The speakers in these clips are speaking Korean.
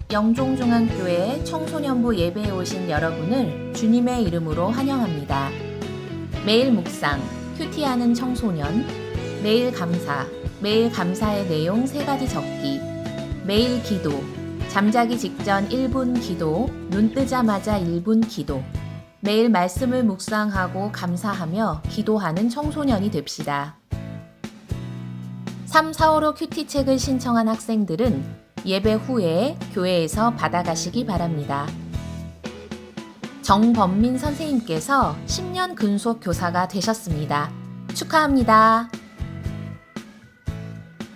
영종중앙교회 청소년부 예배에 오신 여러분을 주님의 이름으로 환영합니다. 매일 묵상, 큐티하는 청소년, 매일 감사, 매일 감사의 내용 3가지 적기, 매일 기도, 잠자기 직전 1분 기도, 눈 뜨자마자 1분 기도, 매일 말씀을 묵상하고 감사하며 기도하는 청소년이 됩시다. 3, 4, 5로 큐티 책을 신청한 학생들은 예배 후에 교회에서 받아가시기 바랍니다. 정범민 선생님께서 10년 근속 교사가 되셨습니다. 축하합니다.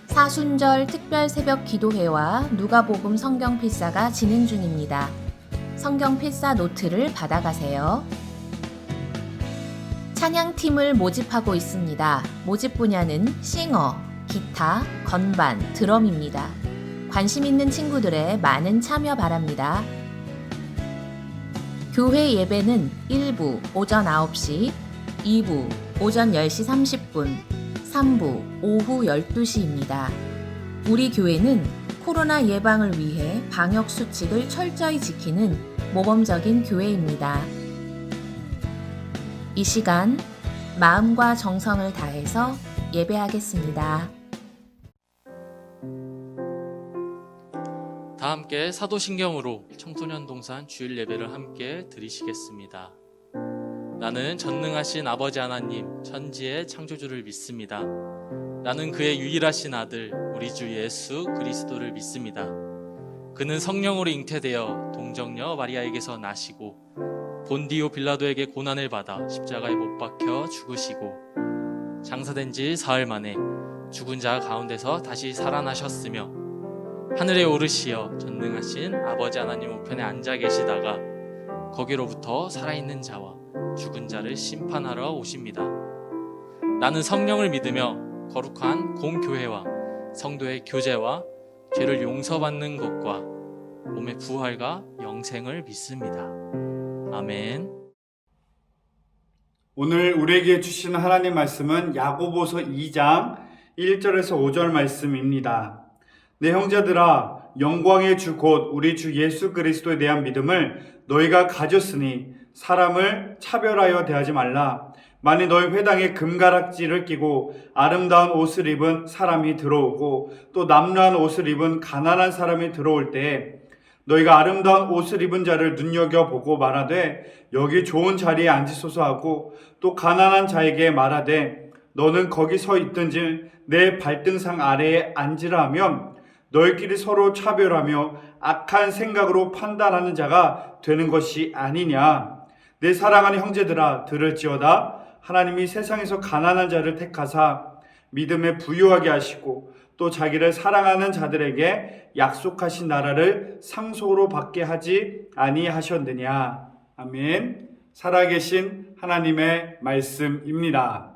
사순절 특별 새벽 기도회와 누가복음 성경 필사가 진행 중입니다. 성경 필사 노트를 받아가세요. 찬양팀을 모집하고 있습니다. 모집 분야는 싱어, 기타, 건반, 드럼입니다. 관심 있는 친구들의 많은 참여 바랍니다. 교회 예배는 1부 오전 9시, 2부 오전 10시 30분, 3부 오후 12시입니다. 우리 교회는 코로나 예방을 위해 방역 수칙을 철저히 지키는 모범적인 교회입니다. 이 시간 마음과 정성을 다해서 예배하겠습니다. 다 함께 사도신경으로 청소년 동산 주일 예배를 함께 드리시겠습니다. 나는 전능하신 아버지 하나님 천지의 창조주를 믿습니다. 나는 그의 유일하신 아들 우리 주 예수 그리스도를 믿습니다. 그는 성령으로 잉태되어 동정녀 마리아에게서 나시고 본디오 빌라도에게 고난을 받아 십자가에 못 박혀 죽으시고 장사된 지 사흘 만에 죽은 자 가운데서 다시 살아나셨으며 하늘에 오르시어 전능하신 아버지 하나님 우편에 앉아 계시다가 거기로부터 살아있는 자와 죽은 자를 심판하러 오십니다. 나는 성령을 믿으며 거룩한 공교회와 성도의 교제와 죄를 용서받는 것과 몸의 부활과 영생을 믿습니다. 아멘. 오늘 우리에게 주신 하나님 말씀은 야고보서 2장 1절에서 5절 말씀입니다. 내 형제들아, 영광의 주 곧 우리 주 예수 그리스도에 대한 믿음을 너희가 가졌으니 사람을 차별하여 대하지 말라. 만일 너희 회당에 금가락지를 끼고 아름다운 옷을 입은 사람이 들어오고 또 남루한 옷을 입은 가난한 사람이 들어올 때에 너희가 아름다운 옷을 입은 자를 눈여겨보고 말하되 여기 좋은 자리에 앉으소서 하고 또 가난한 자에게 말하되 너는 거기 서 있든지 내 발등상 아래에 앉으라 하면 너희끼리 서로 차별하며 악한 생각으로 판단하는 자가 되는 것이 아니냐. 내 사랑하는 형제들아, 들을지어다. 하나님이 세상에서 가난한 자를 택하사 믿음에 부유하게 하시고 또 자기를 사랑하는 자들에게 약속하신 나라를 상속으로 받게 하지 아니하셨느냐. 아멘. 살아계신 하나님의 말씀입니다.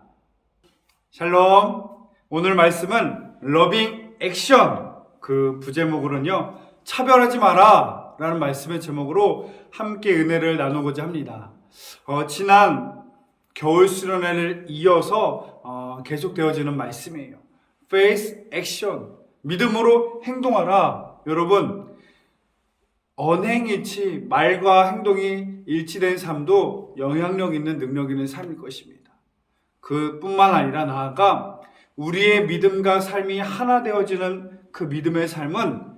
샬롬. 오늘 말씀은 러빙 액션, 그 부제목으로는요, 차별하지 마라 라는 말씀의 제목으로 함께 은혜를 나누고자 합니다. 지난 겨울 수련회를 이어서 계속되어지는 말씀이에요. Faith Action, 믿음으로 행동하라. 여러분, 언행일치, 말과 행동이 일치된 삶도 영향력 있는 능력 있는 삶일 것입니다. 그뿐만 아니라 나아가 우리의 믿음과 삶이 하나 되어지는 그 믿음의 삶은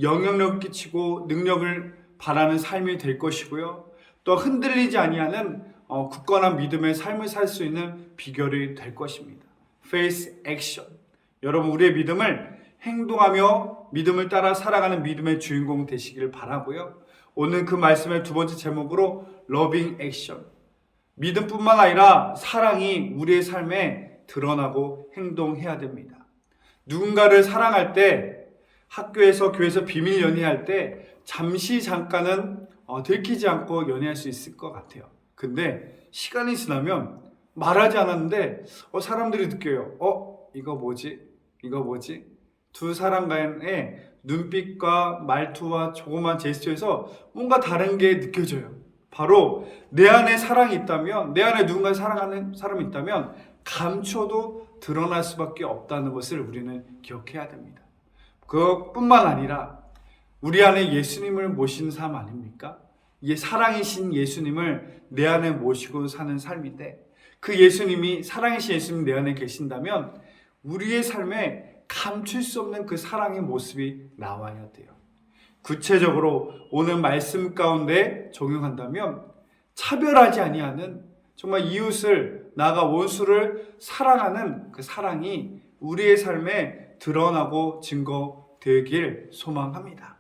영향력 끼치고 능력을 바라는 삶이 될 것이고요. 또 흔들리지 아니하는 굳건한 믿음의 삶을 살 수 있는 비결이 될 것입니다. Faith Action. 여러분, 우리의 믿음을 행동하며 믿음을 따라 살아가는 믿음의 주인공 되시길 바라고요. 오늘 그 말씀의 두 번째 제목으로 Loving Action. 믿음뿐만 아니라 사랑이 우리의 삶에 드러나고 행동해야 됩니다. 누군가를 사랑할 때, 학교에서 교회에서 비밀 연애할 때 잠깐은 들키지 않고 연애할 수 있을 것 같아요. 근데 시간이 지나면 말하지 않았는데 사람들이 느껴요. 이거 뭐지? 두 사람 간의 눈빛과 말투와 조그만 제스처에서 뭔가 다른 게 느껴져요. 바로 내 안에 사랑이 있다면, 내 안에 누군가 사랑하는 사람이 있다면 감춰도 드러날 수밖에 없다는 것을 우리는 기억해야 됩니다. 그것뿐만 아니라 우리 안에 예수님을 모시는 삶 아닙니까? 이게 사랑이신 예수님을 내 안에 모시고 사는 삶인데, 그 예수님이, 사랑이신 예수님 내 안에 계신다면 우리의 삶에 감출 수 없는 그 사랑의 모습이 나와야 돼요. 구체적으로 오늘 말씀 가운데 적용한다면 차별하지 아니하는, 정말 이웃을, 나가 원수를 사랑하는 그 사랑이 우리의 삶에 드러나고 증거되길 소망합니다.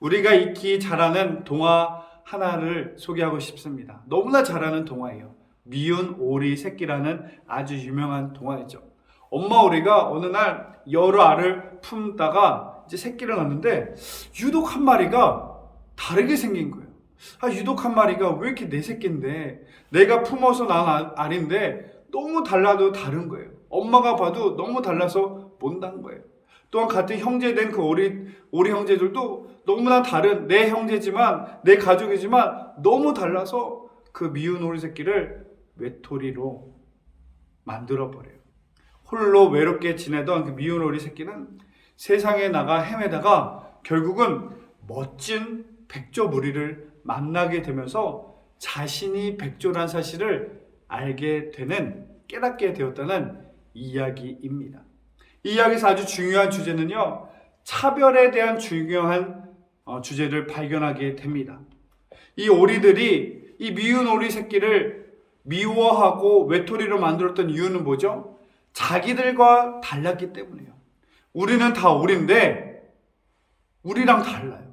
우리가 익히 잘 아는 동화 하나를 소개하고 싶습니다. 너무나 잘 아는 동화예요. 미운 오리 새끼라는 아주 유명한 동화이죠. 엄마 오리가 어느 날 여러 알을 품다가 이제 새끼를 낳는데 유독 한 마리가 다르게 생긴 거예요. 유독 한 마리가 왜 이렇게 내 새끼인데, 내가 품어서 낳은 알인데 너무 달라도 다른 거예요. 엄마가 봐도 너무 달라서 못난 거예요. 또한 같은 형제된 그 오리 형제들도 너무나 다른, 내 형제지만, 내 가족이지만 너무 달라서 그 미운 오리 새끼를 외톨이로 만들어버려요. 홀로 외롭게 지내던 그 미운 오리 새끼는 세상에 나가 헤매다가 결국은 멋진 백조 무리를 만나게 되면서 자신이 백조란 사실을 깨닫게 되었다는 이야기입니다. 이 이야기에서 아주 중요한 주제는요, 차별에 대한 중요한 주제를 발견하게 됩니다. 이 오리들이 이 미운 오리 새끼를 미워하고 외톨이로 만들었던 이유는 뭐죠? 자기들과 달랐기 때문이에요. 우리는 다 오리인데 우리랑 달라요.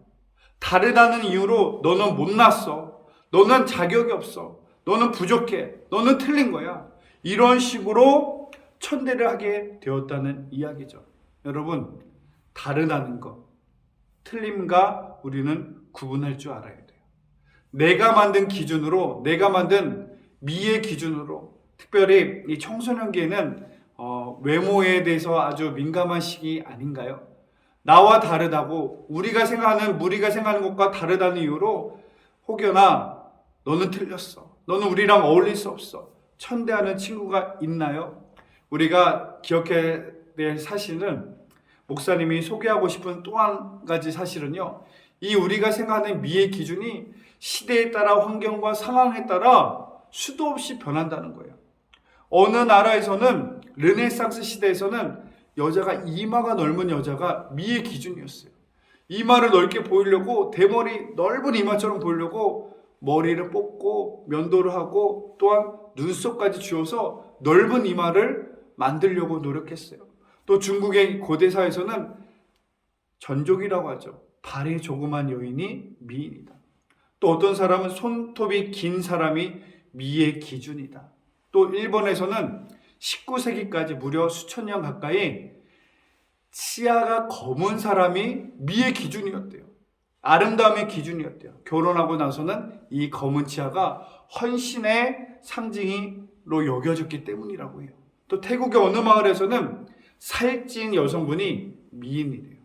다르다는 이유로 너는 못났어, 너는 자격이 없어, 너는 부족해, 너는 틀린 거야, 이런 식으로 천대를 하게 되었다는 이야기죠. 여러분, 다르다는 것, 틀림과 우리는 구분할 줄 알아야 돼요. 내가 만든 기준으로, 내가 만든 미의 기준으로, 특별히 이 청소년기에는 외모에 대해서 아주 민감한 시기 아닌가요? 나와 다르다고, 우리가 생각하는 것과 다르다는 이유로 혹여나 너는 틀렸어, 너는 우리랑 어울릴 수 없어, 천대하는 친구가 있나요? 우리가 기억해야 될 사실은, 목사님이 소개하고 싶은 또 한 가지 사실은요, 이 우리가 생각하는 미의 기준이 시대에 따라, 환경과 상황에 따라 수도 없이 변한다는 거예요. 어느 나라에서는, 르네상스 시대에서는 여자가, 이마가 넓은 여자가 미의 기준이었어요. 이마를 넓게 보이려고, 대머리 넓은 이마처럼 보이려고 머리를 뽑고 면도를 하고, 또한 눈썹까지 쥐어서 넓은 이마를 만들려고 노력했어요. 또 중국의 고대사에서는 전족이라고 하죠. 발이 조그만 여인이 미인이다. 또 어떤 사람은 손톱이 긴 사람이 미의 기준이다. 또 일본에서는 19세기까지 무려 수천 년 가까이 치아가 검은 사람이 미의 기준이었대요. 아름다움의 기준이었대요. 결혼하고 나서는 이 검은 치아가 헌신의 상징으로 여겨졌기 때문이라고 해요. 또 태국의 어느 마을에서는 살찐 여성분이 미인이래요.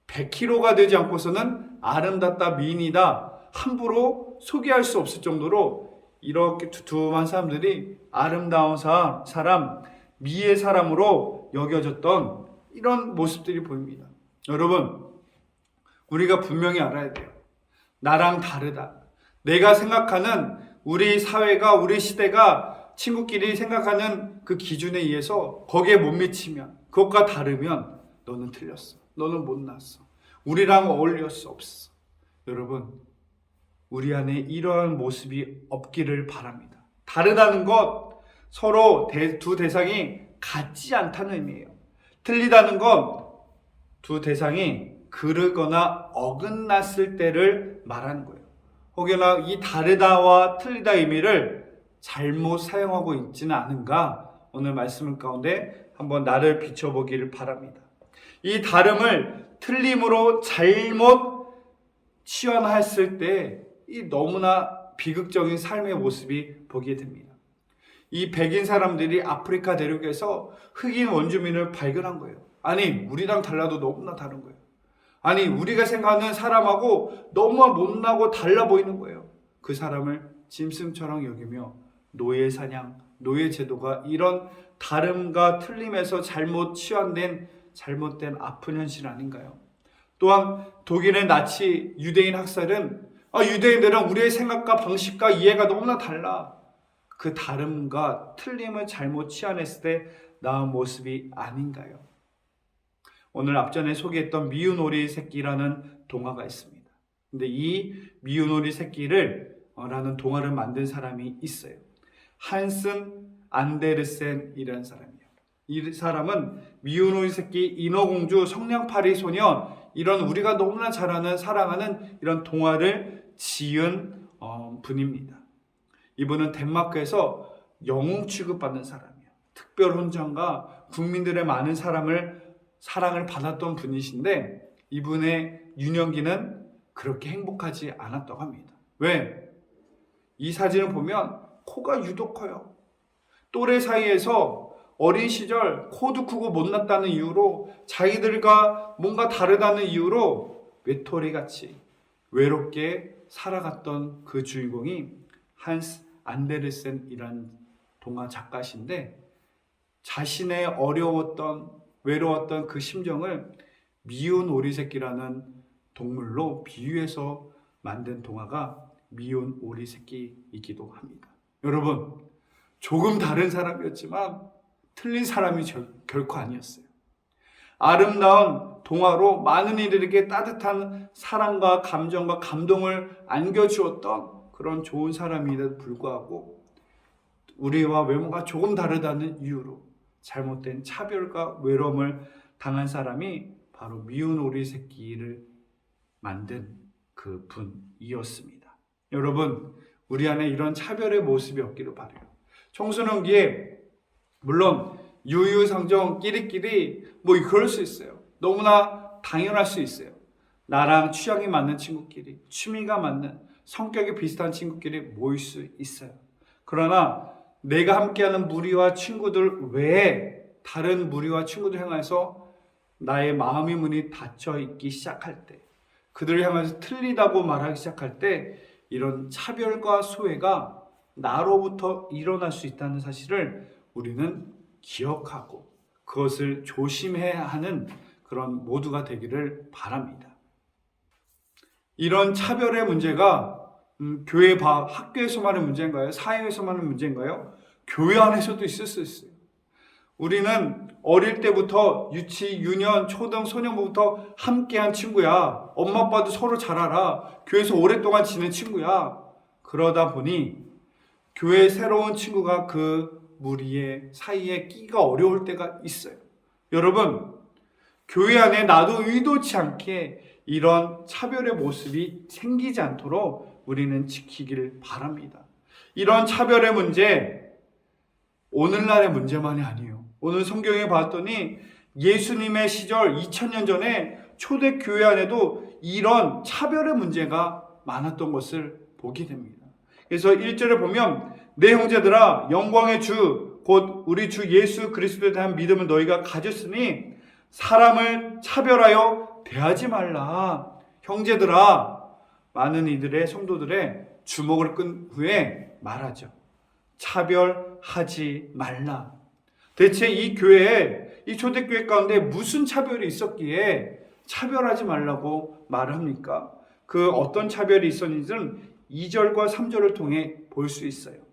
100kg가 되지 않고서는 아름답다, 미인이다 함부로 소개할 수 없을 정도로 이렇게 두툼한 사람들이 아름다운 사람, 미의 사람으로 여겨졌던 이런 모습들이 보입니다. 여러분, 우리가 분명히 알아야 돼요. 나랑 다르다. 내가 생각하는 우리 사회가, 우리 시대가 친구끼리 생각하는 그 기준에 의해서 거기에 못 미치면, 그것과 다르면 너는 틀렸어, 너는 못났어, 우리랑 어울릴 수 없어. 여러분, 우리 안에 이러한 모습이 없기를 바랍니다. 다르다는 것, 서로 두 대상이 같지 않다는 의미예요. 틀리다는 건 두 대상이 그르거나 어긋났을 때를 말하는 거예요. 혹여나 이 다르다와 틀리다 의미를 잘못 사용하고 있지는 않은가, 오늘 말씀 가운데 한번 나를 비춰보기를 바랍니다. 이 다름을 틀림으로 잘못 치환했을 때 이 너무나 비극적인 삶의 모습이 보게 됩니다. 이 백인 사람들이 아프리카 대륙에서 흑인 원주민을 발견한 거예요. 아니, 우리랑 달라도 너무나 다른 거예요. 아니, 우리가 생각하는 사람하고 너무 못나고 달라 보이는 거예요. 그 사람을 짐승처럼 여기며 노예 사냥, 노예 제도가 이런 다름과 틀림에서 잘못 치환된, 잘못된 아픈 현실 아닌가요? 또한 독일의 나치 유대인 학살은 유대인들은 우리의 생각과 방식과 이해가 너무나 달라. 그 다름과 틀림을 잘못 치환했을 때 나은 모습이 아닌가요? 오늘 앞전에 소개했던 미운 오리 새끼라는 동화가 있습니다. 근데 이 미운 오리 새끼를 라는 동화를 만든 사람이 있어요. 한슨 안데르센이라는 사람이에요. 이 사람은 미운 오리 새끼, 인어공주, 성냥팔이 소년, 이런 우리가 너무나 잘 아는 사랑하는 이런 동화를 지은 분입니다. 이분은 덴마크에서 영웅 취급받는 사람이에요. 특별 훈장과 국민들의 많은 사랑을 받았던 분이신데 이분의 유년기는 그렇게 행복하지 않았다고 합니다. 왜? 이 사진을 보면 코가 유독 커요. 또래 사이에서 어린 시절 코도 크고 못났다는 이유로 자기들과 뭔가 다르다는 이유로 외톨이같이 외롭게 살아갔던 그 주인공이 한스 안데르센이라는 동화 작가신데 자신의 어려웠던 외로웠던 그 심정을 미운 오리새끼라는 동물로 비유해서 만든 동화가 미운 오리새끼이기도 합니다. 여러분, 조금 다른 사람이었지만 틀린 사람이 결코 아니었어요. 아름다운 동화로 많은 이들에게 따뜻한 사랑과 감정과 감동을 안겨주었던 그런 좋은 사람임에도 불구하고 우리와 외모가 조금 다르다는 이유로 잘못된 차별과 외로움을 당한 사람이 바로 미운 오리 새끼를 만든 그 분이었습니다. 여러분, 우리 안에 이런 차별의 모습이 없기를 바라요. 청소년기에 물론 유유상종 끼리끼리 그럴 수 있어요. 너무나 당연할 수 있어요. 나랑 취향이 맞는 친구끼리, 취미가 맞는, 성격이 비슷한 친구끼리 모일 수 있어요. 그러나 내가 함께하는 무리와 친구들 외에 다른 무리와 친구들 향해서 나의 마음의 문이 닫혀 있기 시작할 때, 그들을 향해서 틀리다고 말하기 시작할 때 이런 차별과 소외가 나로부터 일어날 수 있다는 사실을 우리는 기억하고 그것을 조심해야 하는 그런 모두가 되기를 바랍니다. 이런 차별의 문제가 교회 학교에서만의 문제인가요? 사회에서만의 문제인가요? 교회 안에서도 있을 수 있어요. 우리는 어릴 때부터 유치, 유년, 초등, 소년부터 함께한 친구야. 엄마 아빠도 서로 잘 알아. 교회에서 오랫동안 지낸 친구야. 그러다 보니 교회에 새로운 친구가 그 무리의 사이에 끼가 어려울 때가 있어요. 여러분, 교회 안에 나도 의도치 않게 이런 차별의 모습이 생기지 않도록 우리는 지키기를 바랍니다. 이런 차별의 문제, 오늘날의 문제만이 아니에요. 오늘 성경에 봤더니 예수님의 시절 2000년 전에 초대교회 안에도 이런 차별의 문제가 많았던 것을 보게 됩니다. 그래서 1절에 보면 내 형제들아 영광의 주 곧 우리 주 예수 그리스도에 대한 믿음을 너희가 가졌으니 사람을 차별하여 대하지 말라. 형제들아, 많은 이들의 성도들의 주목을 끈 후에 말하죠. 차별하지 말라. 대체 이 교회에, 이 초대교회 가운데 무슨 차별이 있었기에 차별하지 말라고 말을 합니까? 그 어떤 차별이 있었는지는 2절과 3절을 통해 볼 수 있어요.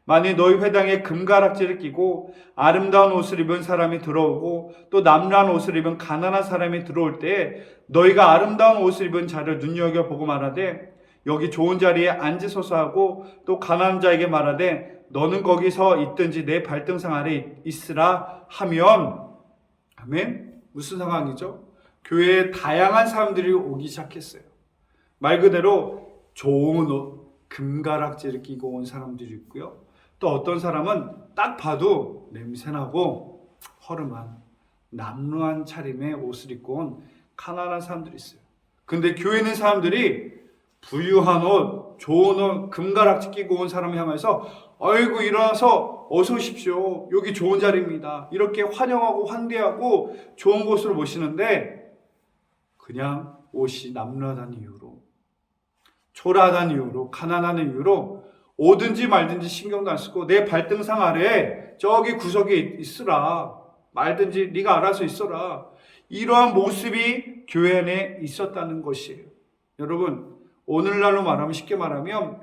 만일 너희 회당에 금가락지를 끼고 아름다운 옷을 입은 사람이 들어오고 또 남루한 옷을 입은 가난한 사람이 들어올 때 너희가 아름다운 옷을 입은 자를 눈여겨보고 말하되 여기 좋은 자리에 앉으소서 하고 또 가난한 자에게 말하되 너는 거기서 있든지 내 발등상 아래 있으라 하면, 아멘? 무슨 상황이죠? 교회에 다양한 사람들이 오기 시작했어요. 말 그대로 좋은 옷, 금가락지를 끼고 온 사람들이 있고요. 또 어떤 사람은 딱 봐도 냄새나고 허름한 남루한 차림의 옷을 입고 온 가난한 사람들이 있어요. 근데 교회에 있는 사람들이 부유한 옷, 좋은 옷, 금가락지 끼고 온 사람을 향해서 아이고 일어나서 어서 오십시오. 여기 좋은 자리입니다. 이렇게 환영하고 환대하고 좋은 곳으로 모시는데 그냥 옷이 남루하다는 이유로, 초라하다는 이유로, 가난하다는 이유로 오든지 말든지 신경도 안 쓰고 내 발등상 아래에 저기 구석에 있으라. 말든지 네가 알아서 있어라. 이러한 모습이 교회 안에 있었다는 것이에요. 여러분, 오늘날로 말하면, 쉽게 말하면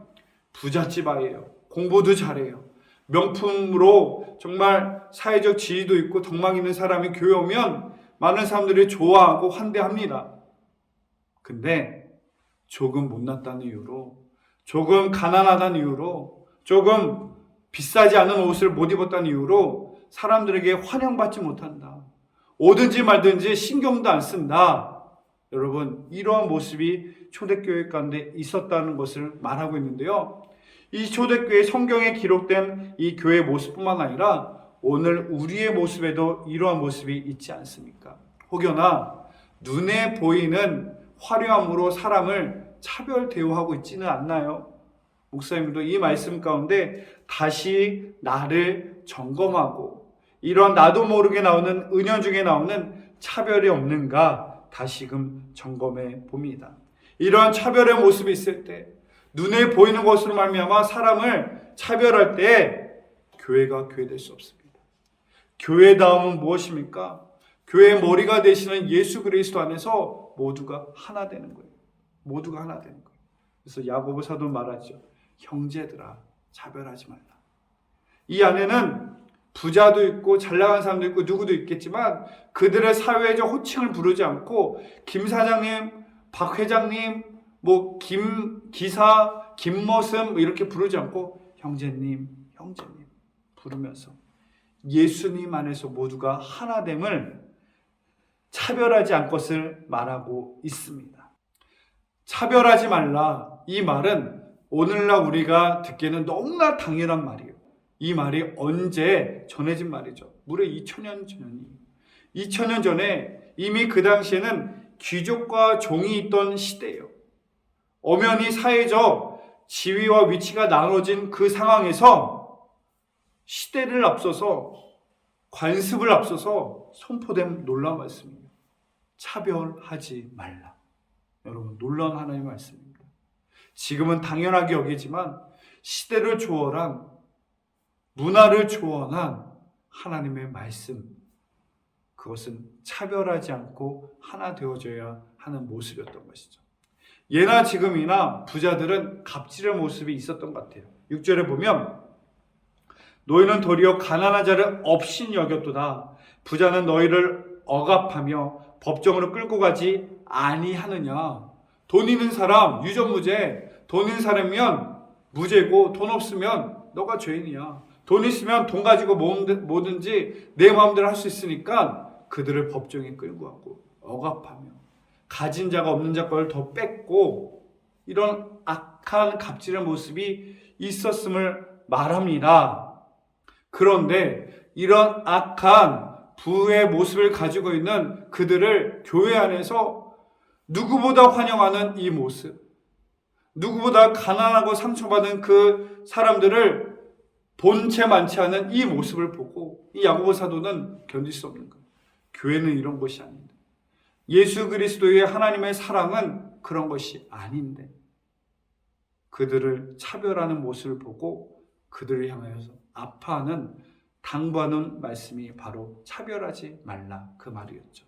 부잣집 아이예요. 공부도 잘해요. 명품으로 정말 사회적 지위도 있고 덕망 있는 사람이 교회 오면 많은 사람들이 좋아하고 환대합니다. 근데 조금 못났다는 이유로, 조금 가난하다는 이유로, 조금 비싸지 않은 옷을 못 입었다는 이유로 사람들에게 환영받지 못한다. 오든지 말든지 신경도 안 쓴다. 여러분, 이러한 모습이 초대교회 가운데 있었다는 것을 말하고 있는데요. 이 초대교회 성경에 기록된 이 교회의 모습뿐만 아니라 오늘 우리의 모습에도 이러한 모습이 있지 않습니까? 혹여나 눈에 보이는 화려함으로 사람을 차별 대우하고 있지는 않나요? 목사님도 이 말씀 가운데 다시 나를 점검하고 이런 나도 모르게 나오는 은연 중에 나오는 차별이 없는가 다시금 점검해 봅니다. 이러한 차별의 모습이 있을 때, 눈에 보이는 것으로 말미암아 사람을 차별할 때 교회가 교회될 수 없습니다. 교회다움은 무엇입니까? 교회의 머리가 되시는 예수 그리스도 안에서 모두가 하나 되는 거예요. 모두가 하나 되는 거예요. 그래서 야고보 사도 말하죠. 형제들아, 차별하지 말라. 이 안에는 부자도 있고 잘 나간 사람도 있고 누구도 있겠지만 그들의 사회적 호칭을 부르지 않고 김 사장님, 박 회장님, 김 기사, 김머슴 이렇게 부르지 않고 형제님, 형제님 부르면서 예수님 안에서 모두가 하나됨을 차별하지 않을 것을 말하고 있습니다. 차별하지 말라. 이 말은 오늘날 우리가 듣기에는 너무나 당연한 말이에요. 이 말이 언제 전해진 말이죠? 무려 2000년 전이에요. 2000년 전에 이미 그 당시에는 귀족과 종이 있던 시대예요. 엄연히 사회적 지위와 위치가 나눠진 그 상황에서 시대를 앞서서 관습을 앞서서 선포된 놀라운 말씀입니다. 차별하지 말라. 여러분, 놀라운 하나님의 말씀입니다. 지금은 당연하게 여기지만 시대를 초월한, 문화를 초월한 하나님의 말씀, 그것은 차별하지 않고 하나 되어져야 하는 모습이었던 것이죠. 예나 지금이나 부자들은 갑질의 모습이 있었던 것 같아요. 6절에 보면 너희는 도리어 가난한 자를 업신 여겼도다. 부자는 너희를 억압하며 법정으로 끌고 가지 아니하느냐. 돈 있는 사람 유전무죄, 돈 있는 사람이면 무죄고 돈 없으면 너가 죄인이야. 돈 있으면 돈 가지고 뭐든지 내 마음대로 할 수 있으니까 그들을 법정에 끌고 가고 억압하며 가진 자가 없는 자 걸 더 뺏고 이런 악한 갑질의 모습이 있었음을 말합니다. 그런데 이런 악한 부의 모습을 가지고 있는 그들을 교회 안에서 누구보다 환영하는 이 모습, 누구보다 가난하고 상처받은 그 사람들을 본체 많지 않은 이 모습을 보고 이 야고보 사도는 견딜 수 없는 거예요. 교회는 이런 것이 아닌데, 예수 그리스도의 하나님의 사랑은 그런 것이 아닌데, 그들을 차별하는 모습을 보고 그들을 향하여서 아파하는, 당부하는 말씀이 바로 차별하지 말라 그 말이었죠.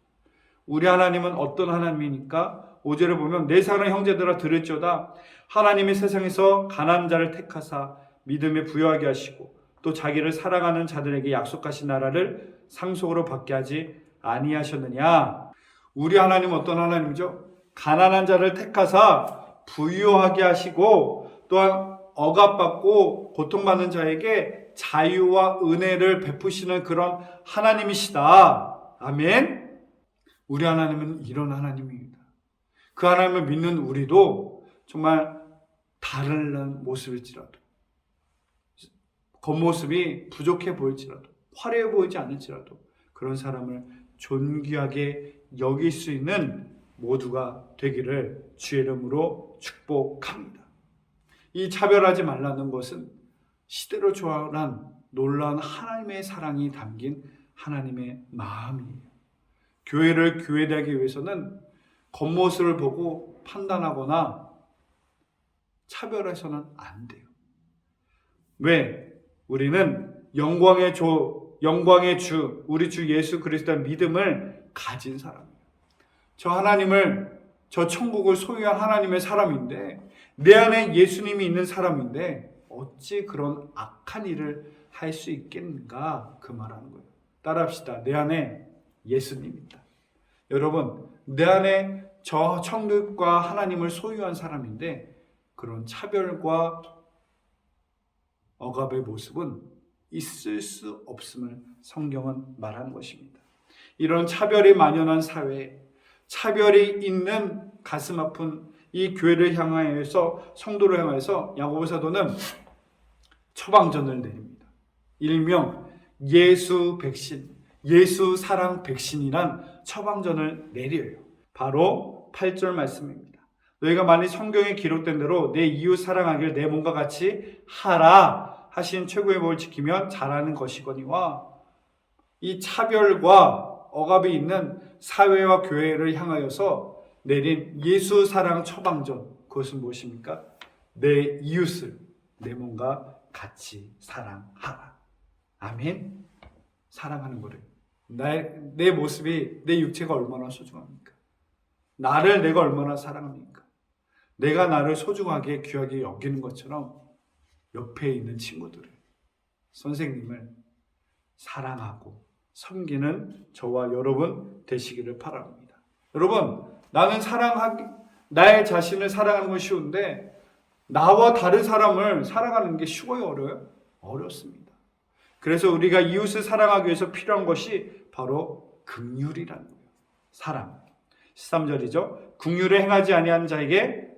우리 하나님은 어떤 하나님이니까 5절에 보면 내 사랑하는 형제들아 들을지어다. 하나님이 세상에서 가난한 자를 택하사 믿음에 부여하게 하시고 또 자기를 사랑하는 자들에게 약속하신 나라를 상속으로 받게 하지 아니하셨느냐. 우리 하나님은 어떤 하나님이죠? 가난한 자를 택하사 부유하게 하시고 또한 억압받고 고통받는 자에게 자유와 은혜를 베푸시는 그런 하나님이시다. 아멘. 우리 하나님은 이런 하나님입니다. 그 하나님을 믿는 우리도 정말 다른 모습일지라도, 겉모습이 부족해 보일지라도, 화려해 보이지 않을지라도 그런 사람을 존귀하게 여길 수 있는 모두가 되기를 주의 이름으로 축복합니다. 이 차별하지 말라는 것은 시대로 초월한 놀라운 하나님의 사랑이 담긴 하나님의 마음이에요. 교회를 교회되기 위해서는 겉모습을 보고 판단하거나 차별해서는 안 돼요. 왜? 우리는 영광의 주, 우리 주 예수 그리스도의 믿음을 가진 사람이에요. 저 천국을 소유한 하나님의 사람인데, 내 안에 예수님이 있는 사람인데 어찌 그런 악한 일을 할 수 있겠는가, 그 말하는 거예요. 따라합시다. 내 안에 예수님이 있다. 여러분, 내 안에 저 천국과 하나님을 소유한 사람인데 그런 차별과 억압의 모습은 있을 수 없음을 성경은 말하는 것입니다. 이런 차별이 만연한 사회에 차별이 있는 가슴 아픈 이 교회를 향하여서, 성도를 향하여서 야고보 사도는 처방전을 내립니다. 일명 예수 백신, 예수 사랑 백신이란 처방전을 내려요. 바로 8절 말씀입니다. 너희가 만일 성경에 기록된 대로 내 이웃 사랑하기를 내 몸과 같이 하라 하신 최고의 법을 지키면 잘하는 것이거니와, 이 차별과 억압이 있는 사회와 교회를 향하여서 내린 예수 사랑 처방전, 그것은 무엇입니까? 내 이웃을 내 몸과 같이 사랑하라. 아멘. 사랑하는 거를, 내 모습이, 내 육체가 얼마나 소중합니까? 나를 내가 얼마나 사랑합니까? 내가 나를 소중하게 귀하게 여기는 것처럼 옆에 있는 친구들을, 선생님을 사랑하고 섬기는 저와 여러분 되시기를 바랍니다. 여러분, 나는 나의 자신을 사랑하는 건 쉬운데 나와 다른 사람을 사랑하는 게 쉬워요, 어려워요? 어렵습니다. 그래서 우리가 이웃을 사랑하기 위해서 필요한 것이 바로 긍휼이라는 거예요. 사랑. 13절이죠. 긍휼을 행하지 아니하는 자에게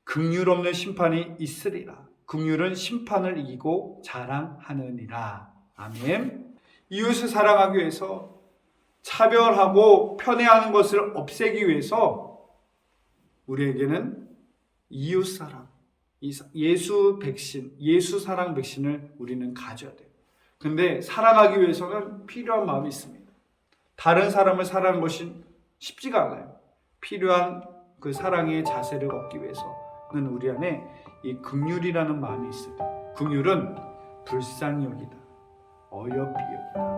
긍휼 없는 심판이 있으리라. 긍휼은 심판을 이기고 자랑하느니라. 아멘. 이웃을 사랑하기 위해서, 차별하고 편애하는 것을 없애기 위해서 우리에게는 이웃 사랑, 예수 백신, 예수 사랑 백신을 우리는 가져야 돼요. 근데 사랑하기 위해서는 필요한 마음이 있습니다. 다른 사람을 사랑하는 것이 쉽지가 않아요. 필요한 그 사랑의 자세를 얻기 위해서는 우리 안에 이 긍휼이라는 마음이 있어요. 긍휼은 불쌍히 여기다, 어여삐 여기다.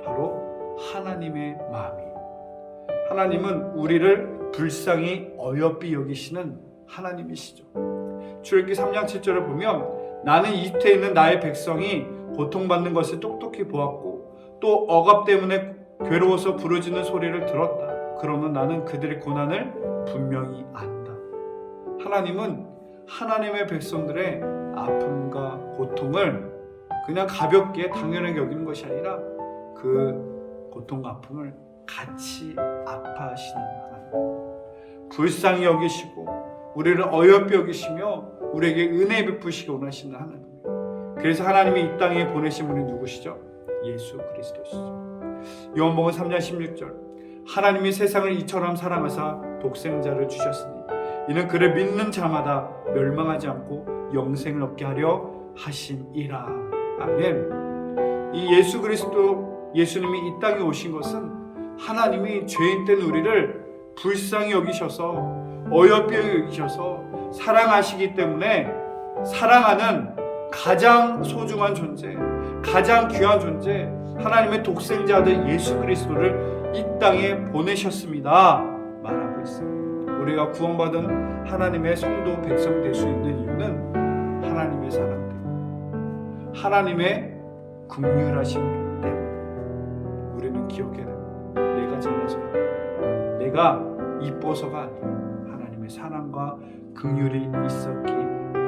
바로 하나님의 마음이에요. 하나님은 우리를 불쌍히 어여삐 여기시는 하나님이시죠. 출애굽기 3장 7절을 보면, 나는 이집트에 있는 나의 백성이 고통받는 것을 똑똑히 보았고 또 억압 때문에 괴로워서 부르짖는 소리를 들었다. 그러면 나는 그들의 고난을 분명히 안다. 하나님은 하나님의 백성들의 아픔과 고통을 그냥 가볍게 당연하게 여기는 것이 아니라 그 고통과 아픔을 같이 아파하시는 하나님, 불쌍히 여기시고 우리를 어여삐 여기시며 우리에게 은혜 베푸시기 원하시는 하나님. 그래서 하나님이 이 땅에 보내신 분이 누구시죠? 예수 그리스도시죠. 요한복음 3장 16절, 하나님이 세상을 이처럼 사랑하사 독생자를 주셨으니 이는 그를 믿는 자마다 멸망하지 않고 영생을 얻게 하려 하심이라. 아멘. 이 예수 그리스도, 예수님이 이 땅에 오신 것은 하나님이 죄인된 우리를 불쌍히 여기셔서 어여삐 여기셔서 사랑하시기 때문에, 사랑하는 가장 소중한 존재, 가장 귀한 존재, 하나님의 독생자 아들 예수 그리스도를 이 땅에 보내셨습니다 말하고 있습니다. 우리가 구원받은 하나님의 성도 백성 될 수 있는 이유는 하나님의 사랑 때문에, 하나님의 긍휼하심 때문에. 우리는 기억해야 됩니다. 내가 잘나서가 아니라, 내가 이뻐서가 아니라 하나님의 사랑과 긍휼이 있었기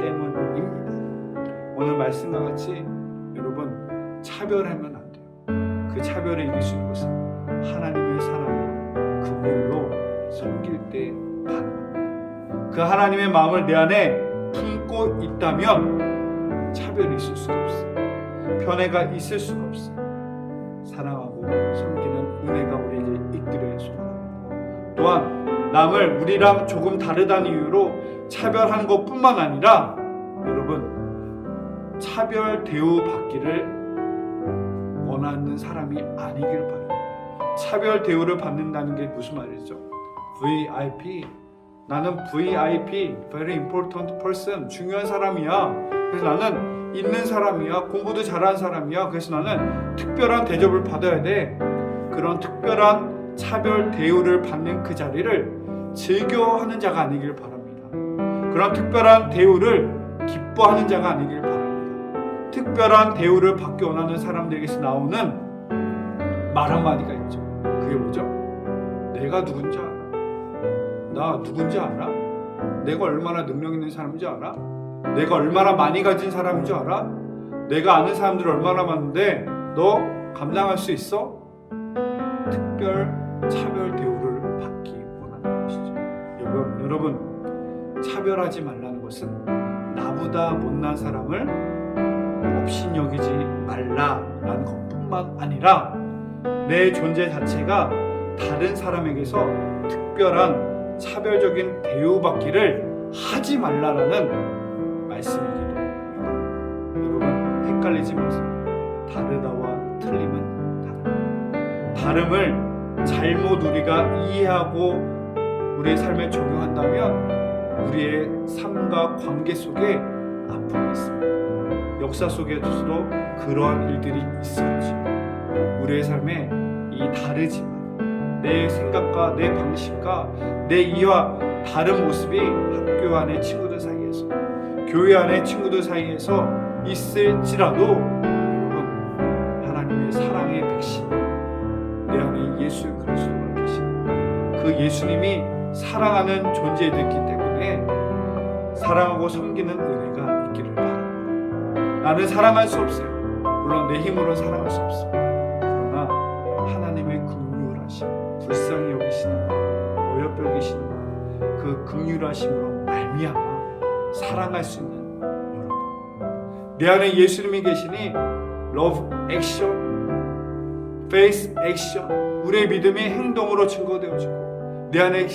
때문입니다. 오늘 말씀과 같이 여러분, 차별하면 안 돼요. 그 차별을 이길 수 있는 것은 하나님의 사랑과 긍휼로 섬길 때 가능합니다. 그 하나님의 마음을 내 안에 품고 있다면 차별이 있을 수가 없어요. 편애가 있을 수가 없어요. 사랑하고 섬기는 은혜가 우리에게 있기를 소원합니다. 또한 남을 우리랑 조금 다르다는 이유로 차별하는 것뿐만 아니라, 여러분, 차별 대우 받기를 원하는 사람이 아니길 바랍니다. 차별 대우를 받는다는 게 무슨 말이죠? VIP, 나는 VIP, very important person, 중요한 사람이야. 그래서 나는 있는 사람이야. 공부도 잘하는 사람이야. 그래서 나는 특별한 대접을 받아야 돼. 그런 특별한 차별 대우를 받는 그 자리를 즐겨하는 자가 아니길 바랍니다. 그런 특별한 대우를 기뻐하는 자가 아니길 바랍니다. 특별한 대우를 받기 원하는 사람들에게서 나오는 말 한마디가 있죠. 그게 뭐죠? 내가 누군지 알아? 나 누군지 알아? 내가 얼마나 능력 있는 사람인지 알아? 내가 얼마나 많이 가진 사람인 줄 알아? 내가 아는 사람들 얼마나 많은데 너 감당할 수 있어? 특별 차별 대우를 받기 원하는 것이죠. 여러분, 차별하지 말라는 것은 나보다 못난 사람을 업신여기지 말라라는 것뿐만 아니라 내 존재 자체가 다른 사람에게서 특별한 차별적인 대우받기를 하지 말라라는 말씀이기도 합니다. 여러분, 헷갈리지 마세요. 다르다와 틀림은 다름을 잘못 우리가 이해하고 우리의 삶에 적용한다면 우리의 삶과 관계 속에 아픔이 있습니다. 역사 속에서도 그러한 일들이 있었지. 우리의 삶에 이 다르지만 내 생각과 내 방식과 내 이해와 다른 모습이 학교 안의 친구들 사이에서, 교회 안의 친구들 사이에서 있을지라도 여러분, 하나님의 사랑의 백신, 내 안에 예수 그리스도가 계신 그 예수님이 사랑하는 존재들이기 때문에 사랑하고 섬기는 은혜가 있기를 바랍니다. 나는 사랑할 수 없어요. 물론 내 힘으로 사랑할 수 없어요. 그러나 하나님의 긍휼하심, 불쌍히 여기시는 어여삐 여기시는 그 긍휼하심으로 말미암아 사랑할 수 있는 여러분, 내 안에 예수님이 계시니 love action, faith action, 우리의 믿음이 행동으로 증거되어지고 내 안에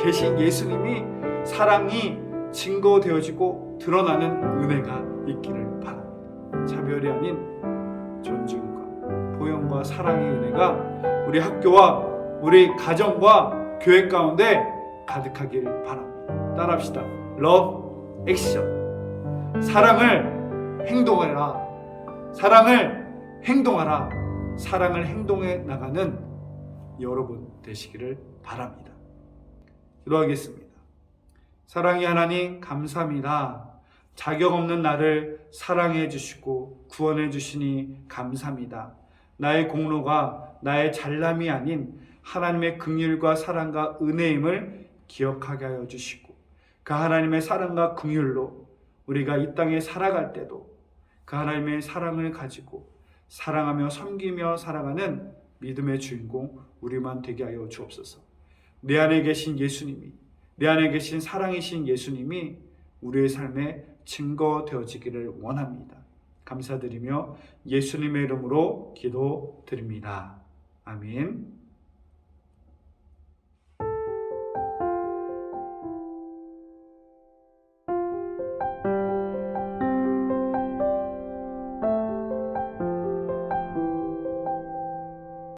계신 예수님이 사랑이 증거되어지고 드러나는 은혜가 있기를 바랍니다. 차별이 아닌 존중과 포용과 사랑의 은혜가 우리 학교와 우리 가정과 교회 가운데 가득하기를 바랍니다. 따라합시다. Love Action. 사랑을 행동해라. 사랑을 행동하라. 사랑을 행동해 나가는 여러분 되시기를 바랍니다. 기도하겠습니다. 사랑의 하나님, 감사합니다. 자격 없는 나를 사랑해 주시고 구원해 주시니 감사합니다. 나의 공로가 나의 잘남이 아닌 하나님의 긍휼과 사랑과 은혜임을 기억하게 하여 주시고 그 하나님의 사랑과 긍휼로 우리가 이 땅에 살아갈 때도 그 하나님의 사랑을 가지고 사랑하며 섬기며 살아가는 믿음의 주인공 우리만 되게 하여 주옵소서. 내 안에 계신 예수님이, 내 안에 계신 사랑이신 예수님이 우리의 삶에 증거되어지기를 원합니다. 감사드리며 예수님의 이름으로 기도드립니다. 아멘.